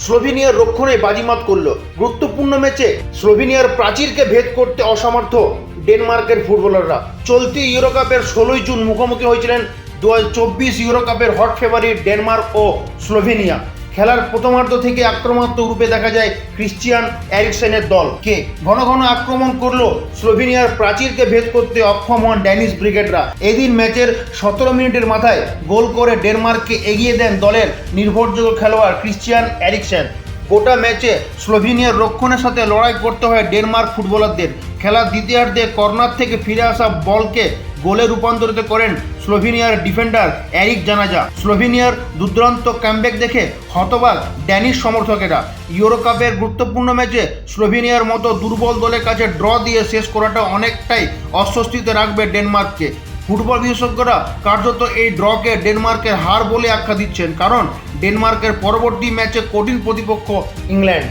স্লোভেনিয়ার রক্ষণে বাজিমাত করল। গুরুত্বপূর্ণ ম্যাচে স্লোভেনিয়ার প্রাচীরকে ভেদ করতে অসমর্থ ডেনমার্কের ফুটবলাররা। চলতি ইউরোকাপের 16 জুন মুখোমুখি হয়েছিলেন 2024 ইউরোকাপের হট ফেভারিট ডেনমার্ক ও স্লোভেনিয়া। খেলার প্রথমার্ধ থেকে আক্রমণাত্মক রূপে দেখা যায় ক্রিশ্চিয়ান এরিকসেনের দলকে। ঘন ঘন আক্রমণ করলো স্লোভেনিয়ার প্রাচীরকে ভেদ করতে অক্ষম হন ড্যানিশ ব্রিগেডরা। এদিন ম্যাচের 17 মিনিটের মাথায় গোল করে ডেনমার্ককে এগিয়ে দেন দলের নির্ভরযোগ্য খেলোয়াড় ক্রিশ্চিয়ান এরিকসেন। গোটা ম্যাচে স্লোভেনিয়ার রক্ষণের সাথে লড়াই করতে হয় ডেনমার্ক ফুটবলারদের। খেলার দ্বিতীয়ার্ধে কর্নার থেকে ফিরে আসা বলকে গোলে রূপান্তরিত করেন স্লোভেনিয়ার ডিফেন্ডার এরিক জানাজা। স্লোভেনিয়ার দুর্দান্ত কামব্যাক দেখে হতবাক ড্যানিশ সমর্থকেরা। ইউরোকাপের গুরুত্বপূর্ণ ম্যাচে স্লোভেনিয়ার মতো দুর্বল দলের কাছে ড্র দিয়ে শেষ করাটা অনেকটাই অস্বস্তিতে রাখবে ডেনমার্ককে। ফুটবল বিশেষজ্ঞরা কার্যত এই ড্রকে ডেনমার্কের হার বলে আখ্যা দিচ্ছেন, কারণ ডেনমার্কের পরবর্তী ম্যাচে কঠিন প্রতিপক্ষ ইংল্যান্ড।